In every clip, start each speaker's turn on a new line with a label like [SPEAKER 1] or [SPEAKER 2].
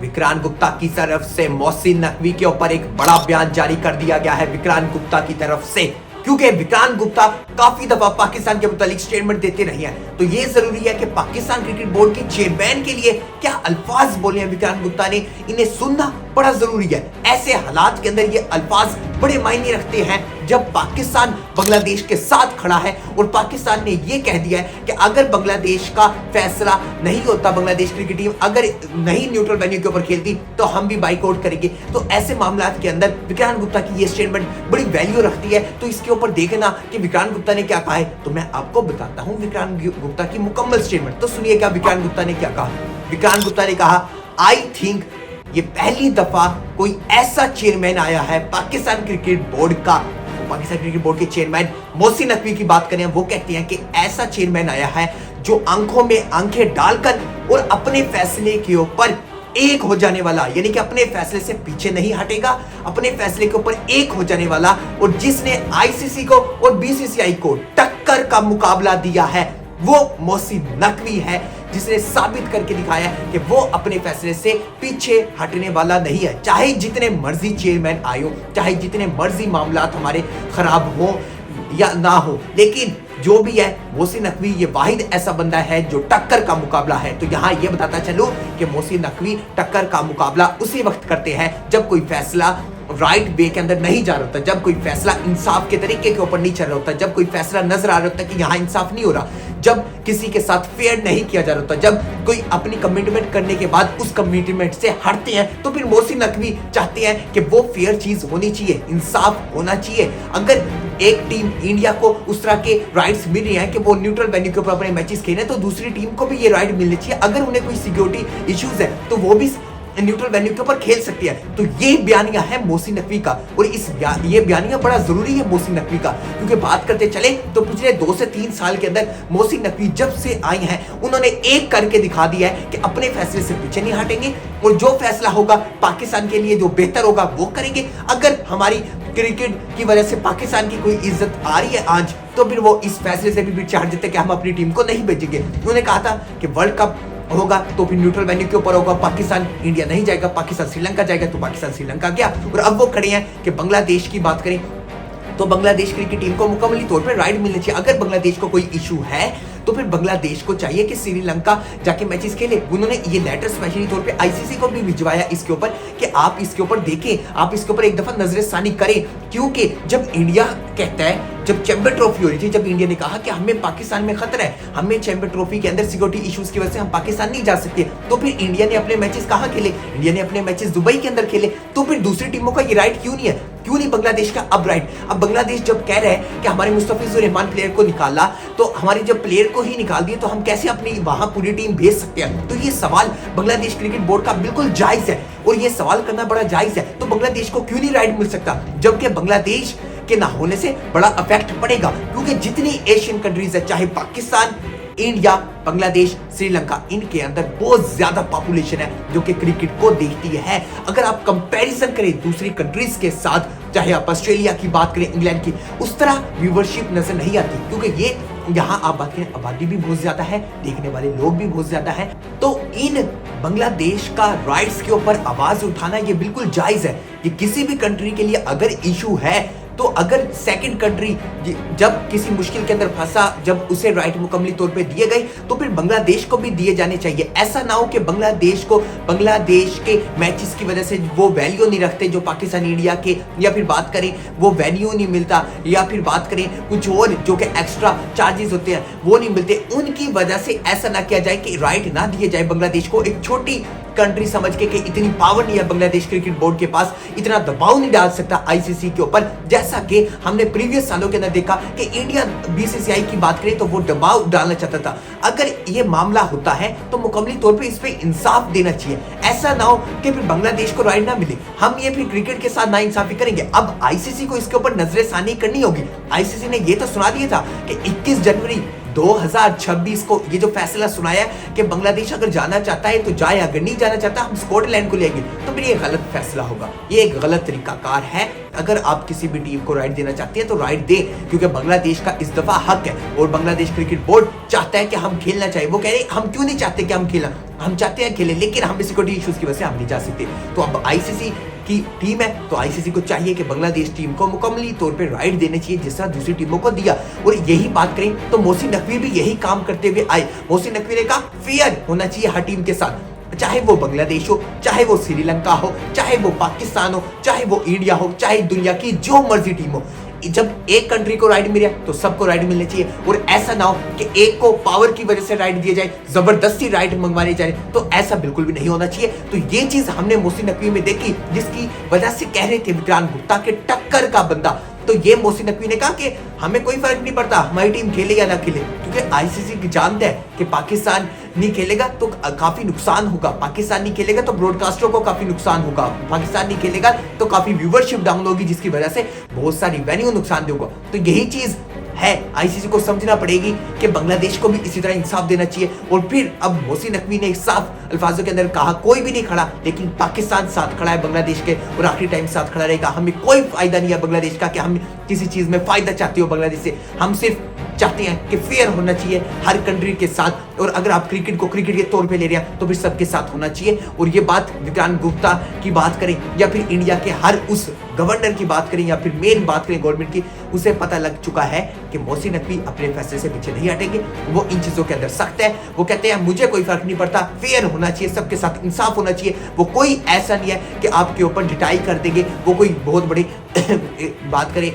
[SPEAKER 1] विक्रांत गुप्ता की तरफ से मोहसिन नकवी के ऊपर एक बड़ा बयान जारी कर दिया गया है विक्रांत गुप्ता की तरफ से, क्योंकि विक्रांत गुप्ता काफी दफा पाकिस्तान के मुतालिक स्टेटमेंट देते रहे हैं। तो ये जरूरी है कि पाकिस्तान क्रिकेट बोर्ड के चेयरमैन के लिए क्या अल्फाज बोले हैं विक्रांत गुप्ता ने, इन्हें सुनना बड़ा जरूरी है। ऐसे हालात के अंदर ये अल्फाज बड़े मायने रखते हैं जब पाकिस्तान बांग्लादेश के साथ खड़ा है और पाकिस्तान ने ये कह दिया है कि अगर बांग्लादेश का फैसला नहीं होता, बांग्लादेश क्रिकेट टीम अगर नहीं न्यूट्रल वेन्यू के ऊपर खेलती तो हम भी बाइकआउट करेंगे। तो ऐसे मामला के अंदर विक्रांत गुप्ता की ये स्टेटमेंट बड़ी वैल्यू रखती है। तो इसके ऊपर देखना कि विक्रांत गुप्ता ने क्या कहा है, तो मैं आपको बताता हूं विक्रांत गुप्ता की मुकम्मल स्टेटमेंट। तो सुनिए क्या विक्रांत गुप्ता ने क्या कहा। विक्रांत गुप्ता ने कहा, आई थिंक ये पहली दफा कोई ऐसा चेयरमैन आया है पाकिस्तान क्रिकेट बोर्ड का, पाकिस्तान क्रिकेट बोर्ड के चेयरमैन मोहसिन नकवी की बात करें, वो कहते हैं कि ऐसा चेयरमैन आया है जो आंखों में आंखें डालकर और अपने फैसले के ऊपर एक हो जाने वाला, यानी कि अपने फैसले से पीछे नहीं हटेगा, अपने फैसले के ऊपर एक हो जाने वाला, और जिसने आईसीसी को और बीसीसीआई को टक्कर का मुकाबला दिया है वो मोहसिन नकवी है, जिसने साबित करके दिखाया कि वो अपने फैसले से पीछे हटने वाला नहीं है। चाहे जितने मर्जी चेयरमैन आए हो, चाहे जितने मर्जी मामलात हमारे खराब हो या ना हो, लेकिन जो भी है मोहसिन नकवी ये वाहिद ऐसा बंदा है जो टक्कर का मुकाबला है। तो यहाँ ये बताता चलो कि मोहसिन नकवी टक्कर का मुकाबला उसी वक्त करते हैं जब कोई फैसला राइट वे के अंदर नहीं जा रहा होता, जब कोई फैसला इंसाफ के तरीके के ऊपर नहीं चल रहा होता, जब कोई फैसला नजर आ रहा होता कि यहाँ इंसाफ नहीं हो रहा, जब किसी के साथ फेयर नहीं किया जा रहा होता, जब कोई अपनी कमिटमेंट करने के बाद उस कमिटमेंट से हटते हैं, तो फिर मोहसिन नकवी चाहते हैं कि वो फेयर चीज होनी चाहिए, इंसाफ होना चाहिए। अगर एक टीम इंडिया को उस तरह के राइट्स मिल रहे हैं कि वो न्यूट्रल वेन्यू के ऊपर अपने मैचेस खेले, तो दूसरी टीम को भी ये राइट मिलनी चाहिए। अगर उन्हें कोई सिक्योरिटी इश्यूज है तो वो भी न्यूट्रल वेन्यू के ऊपर खेल सकती है। तो ये बयानिया है मोहसिन नकवी का, और ये बयानिया बड़ा जरूरी है मोहसिन नकवी का, क्योंकि बात करते चले तो पिछले 2 से 3 साल के अंदर मोहसिन नकवी जब से आए हैं उन्होंने एक करके दिखा दिया है कि अपने फैसले से पीछे नहीं हटेंगे, और जो फैसला होगा पाकिस्तान के लिए जो बेहतर होगा वो करेंगे। अगर हमारी क्रिकेट की वजह से पाकिस्तान की कोई इज्जत आ रही है आज, तो फिर वो इस फैसले से भी पीछे हट जाते कि हम अपनी टीम को नहीं भेजेंगे। उन्होंने कहा था कि वर्ल्ड कप होगा तो फिर न्यूट्रल वेन्यू के ऊपर होगा, पाकिस्तान इंडिया नहीं जाएगा, पाकिस्तान श्रीलंका जाएगा, तो पाकिस्तान श्रीलंका गया। और अब वो खड़े हैं कि बांग्लादेश की बात करें तो बांग्लादेश क्रिकेट टीम को मुकम्मली तौर पर राइट मिलनी चाहिए। अगर बांग्लादेश को कोई इशू है तो फिर बांग्लादेश को चाहिए कि श्रीलंका जाके मैचेस खेले। उन्होंने ये लेटर स्पेशली तौर पे आईसीसी को भी भिजवाया इसके ऊपर कि आप इसके ऊपर देखें, आप इसके ऊपर एक दफा नजरसानी करें, क्योंकि जब इंडिया कहता है, जब चैंपियन ट्रॉफी हो रही थी, जब इंडिया ने कहा कि हमें पाकिस्तान में खतरा है, हमें चैंपियन ट्रॉफी के अंदर सिक्योरिटी इश्यूज की वजह से हम पाकिस्तान नहीं जा सकते, तो फिर इंडिया ने अपने मैचेस कहाँ खेले, इंडिया ने अपने मैचेस दुबई के अंदर खेले। तो फिर दूसरी टीमों का ये राइट क्यों नहीं है, क्यों नहीं बांग्लादेश का अब राइट? अब बांग्लादेश जब कह रहे हैं कि हमारे मुस्तफिजुर रहमान प्लेयर को निकाला, तो हमारे जब प्लेयर को ही निकाल दिए तो हम कैसे अपनी वहां पूरी टीम भेज सकते हैं? तो ये सवाल बांग्लादेश क्रिकेट बोर्ड का बिल्कुल जायज है, और ये सवाल करना बड़ा जायज है। तो बांग्लादेश को क्यों नहीं राइट मिल सकता, जबकि बांग्लादेश के ना होने से बड़ा इफेक्ट पड़ेगा, क्योंकि जितनी एशियन कंट्रीज है, चाहे पाकिस्तान, इंडिया, बांग्लादेश, श्रीलंका, इनके अंदर बहुत ज्यादा पॉपुलेशन है जो कि क्रिकेट को देखती है। अगर आप कंपैरिजन करें दूसरी कंट्रीज के साथ, चाहे आप ऑस्ट्रेलिया की बात करें, इंग्लैंड की, उस तरह व्यूवरशिप नजर नहीं आती, क्योंकि ये यहाँ आप बात करें आबादी भी बहुत ज्यादा है, देखने वाले लोग भी बहुत ज्यादा है। तो इन बांग्लादेश का राइट्स के ऊपर आवाज उठाना ये बिल्कुल जायज है। ये किसी भी कंट्री के लिए अगर इशू है, तो अगर सेकंड कंट्री जब किसी मुश्किल के अंदर फंसा, जब उसे राइट मुकम्मली तौर पे दिए गए, तो फिर बांग्लादेश को भी दिए जाने चाहिए। ऐसा ना हो कि बांग्लादेश को बांग्लादेश के मैचेस की वजह से वो वैल्यू नहीं रखते जो पाकिस्तान इंडिया के, या फिर बात करें वो वैल्यू नहीं मिलता, या फिर बात करें कुछ और जो कि एक्स्ट्रा चार्जेस होते हैं वो नहीं मिलते, उनकी वजह से ऐसा ना किया जाए कि राइट ना दिए जाए बांग्लादेश को। एक छोटी कंट्री समझ के कि इतनी पावर नहीं है बांग्लादेश क्रिकेट बोर्ड के पास, इतना दबाव नहीं डाल सकता आईसीसी के ऊपर, जैसा कि हमने प्रीवियस सालों के अंदर देखा कि इंडिया बीसीसीआई की बात करें तो वो दबाव डालना चाहता था। अगर ये मामला होता है तो मुकम्मली तौर पे इस पे इंसाफ देना चाहिए। ऐसा ना हो कि फिर बांग्लादेश को राइट ना मिले, हम ये फिर क्रिकेट के साथ ना इंसाफी करेंगे। अब आईसीसी को इसके ऊपर नजरसानी करनी होगी। आईसीसी ने ये तो सुना दिया था कि 21 जनवरी 2026 को ये जो फैसला सुनाया कि बांग्लादेश अगर जाना चाहता है तो जाए, अगर नहीं जाना चाहता हम स्कॉटलैंड को लेंगे, तो फिर ये गलत फैसला होगा, ये एक गलत तरीकाकार है अगर आप किसी भी टीम को राइट देना चाहते हैं तो राइट दे, क्योंकि बांग्लादेश का इस दफा हक है और बांग्लादेश क्रिकेट बोर्ड चाहता है कि हम खेलना चाहिए। वो कह रहे हैं हम क्यों नहीं चाहते कि हम खेलना, हम चाहते हैं खेले, लेकिन हम सिक्योरिटी इश्यूज की वजह से हम नहीं जा सकते। तो अब आईसीसी की टीम है तो आईसीसी को चाहिए कि बांग्लादेश टीम को मुकम्मली तौर पे राइट देने चाहिए जिस तरह दूसरी टीमों को दिया। और यही बात करें तो मोहसिन नकवी भी यही काम करते हुए आए। मोहसिन नकवी ने कहा फेयर होना चाहिए हर टीम के साथ, चाहे वो बांग्लादेश हो, चाहे वो श्रीलंका हो, चाहे वो पाकिस्तान हो, चाहे वो इंडिया हो, चाहे दुनिया की जो मर्जी टीम हो। जब एक कंट्री को राइट मिले तो सबको राइट मिलनी चाहिए। और ऐसा ना हो कि एक को पावर की वजह से राइट दिया जाए, जबरदस्ती राइट मंगवाने जाए, तो ऐसा बिल्कुल भी नहीं होना चाहिए। तो ये चीज हमने मोहसिन नकवी में देखी, जिसकी वजह से कह रहे थे विक्रांत गुप्ता के टक्कर का बंदा। तो ये मोहसिन नकवी ने कहा कि हमें कोई फर्क नहीं पड़ता हमारी टीम खेले या ना खेले, क्योंकि आईसीसी की जानता है कि पाकिस्तान नहीं खेलेगा तो काफी नुकसान होगा, पाकिस्तान नहीं खेलेगा तो ब्रॉडकास्टरों को काफी नुकसान होगा, पाकिस्तान नहीं खेलेगा तो काफी व्यूवरशिप डाउन होगी, जिसकी वजह से बहुत सारी रेवेन्यू नुकसान होगा। तो यही चीज है, आईसीसी को समझना पड़ेगी कि बांग्लादेश को भी इसी तरह इंसाफ देना चाहिए। और फिर अब मोहसिन नकवी ने साफ अल्फाजों के अंदर कहा कोई भी नहीं खड़ा, लेकिन पाकिस्तान साथ खड़ा है बांग्लादेश के और आखिरी टाइम साथ खड़ा रहेगा। हमें कोई फायदा नहीं है बांग्लादेश का कि हम किसी चीज में फायदा चाहते हो बांग्लादेश से, हम सिर्फ चाहते हैं कि फेयर होना चाहिए हर कंट्री के साथ। और अगर आप क्रिकेट को क्रिकेट के तौर पे ले रहे हैं तो फिर सबके साथ होना चाहिए। और ये बात विक्रांत गुप्ता की बात करें या फिर इंडिया के हर उस गवर्नर की बात करें या फिर मेन बात करें गवर्नमेंट की, उसे पता लग चुका है कि मोहसिन नकवी अपने फैसले से पीछे नहीं हटेंगे। वो इन चीजों के अंदर सख्त है, वो कहते हैं मुझे कोई फर्क नहीं पड़ता, फेयर होना चाहिए, सबके साथ इंसाफ होना चाहिए। वो कोई ऐसा नहीं है कि आपके ऊपर डिटाई कर देंगे, वो कोई बहुत बड़ी बात करें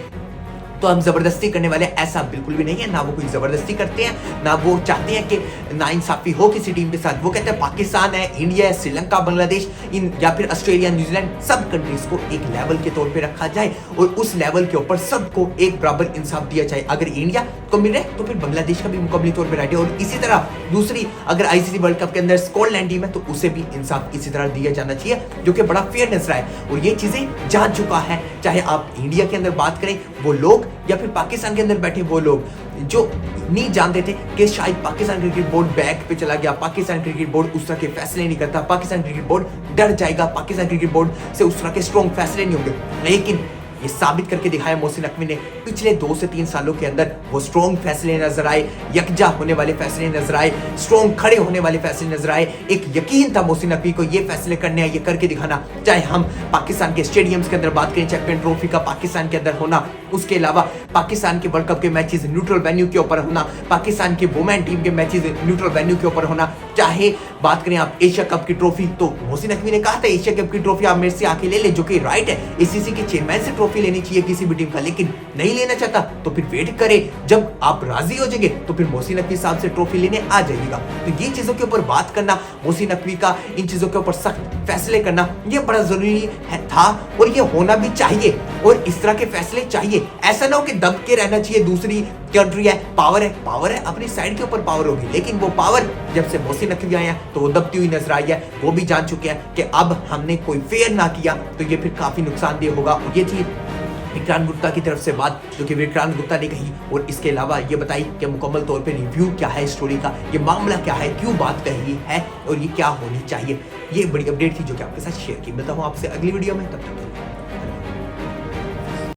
[SPEAKER 1] तो हम जबरदस्ती करने वाले, ऐसा बिल्कुल भी नहीं है। ना वो कोई जबरदस्ती करते हैं, ना वो चाहते हैं कि नाइंसाफी हो किसी टीम के साथ। वो कहते हैं पाकिस्तान है, इंडिया है, श्रीलंका, बांग्लादेश इन या फिर ऑस्ट्रेलिया, न्यूजीलैंड, सब कंट्रीज को एक लेवल के तौर पे रखा जाए और उस लेवल के ऊपर सबको एक बराबर इंसाफ दिया जाए। अगर इंडिया को मिल रहा है तो फिर बांग्लादेश का भी मुकाबली तौर पर राइट है। और इसी तरह दूसरी अगर आईसीसी वर्ल्ड कप के अंदर स्कॉटलैंड टीम है तो उसे भी इंसाफ इसी तरह दिया जाना चाहिए, जो कि बड़ा फेयर नजर आए। और ये चीजें जान चुका है, चाहे आप इंडिया के अंदर बात करें वो लोग या फिर पाकिस्तान के अंदर बैठे वो लोग जो नहीं जानते थे कि शायद पाकिस्तान क्रिकेट बोर्ड बैक पे चला गया, पाकिस्तान क्रिकेट बोर्ड उस तरह के फैसले नहीं करता, पाकिस्तान क्रिकेट बोर्ड डर जाएगा, पाकिस्तान क्रिकेट बोर्ड से उस तरह के स्ट्रॉन्ग फैसले नहीं होंगे। लेकिन ये साबित करके दिखाया मोहसिन नकवी ने, पिछले 2 से 3 सालों के अंदर वो स्ट्रॉन्ग फैसले नजर आए, यकजा होने वाले फैसले नजर आए, स्ट्रॉन्ग खड़े होने वाले फैसले नजर आए। एक यकीन था मोहसिन नकवी को ये फैसले करने हैं, ये करके दिखाना। चाहे हम पाकिस्तान के स्टेडियम्स के अंदर बात करें, चैंपियन ट्रॉफी का पाकिस्तान के अंदर होना, उसके अलावा पाकिस्तान के वर्ल्ड कप के मैचेस न्यूट्रल वेन्यू के ऊपर होना, पाकिस्तान की वुमेन टीम के मैचेस न्यूट्रल वेन्यू के ऊपर होना, चाहे बात करें आप एशिया कप की ट्रॉफी, तो मोहसिन नकवी ने कहा था एशिया कप की ट्रॉफी आप मेरे से आके ले ले, जो कि राइट है, एसीसी के चेयरमैन से ट्रॉफी लेनी चाहिए किसी भी टीम का, लेकिन नहीं लेना चाहता तो फिर वेट करे, जब आप राजी हो जाएंगे तो फिर मोहसिन नकवी साहब से ट्रॉफी लेने आ जाइएगा। तो ये चीजों के ऊपर बात करना, मोहसिन नकवी का इन चीजों के ऊपर सख्त फैसले करना, ये बड़ा जरूरी था और ये होना भी चाहिए। और इस तरह के फैसले चाहिए, ऐसा ना हो कि दब के रहना चाहिए। दूसरी कंट्री है, पावर है, अपनी साइड के ऊपर पावर होगी, लेकिन वो पावर जब से मोहसिन नकवी आए हैं तो वो दबती हुई नजर आई है। वो भी जान चुके हैं कि अब हमने कोई फेयर ना किया तो ये फिर काफी नुकसानदेह होगा। और ये थी विक्रांत गुप्ता की तरफ से बात, जो कि विक्रांत गुप्ता ने कही। और इसके अलावा ये बताई कि मुकम्मल तौर पे रिव्यू क्या है स्टोरी का, ये मामला क्या है, क्यों बात कही है और ये क्या होनी चाहिए। ये बड़ी अपडेट थी जो कि आपके साथ शेयर की। मिलता हूँ आपसे अगली वीडियो में, तब तक के लिए।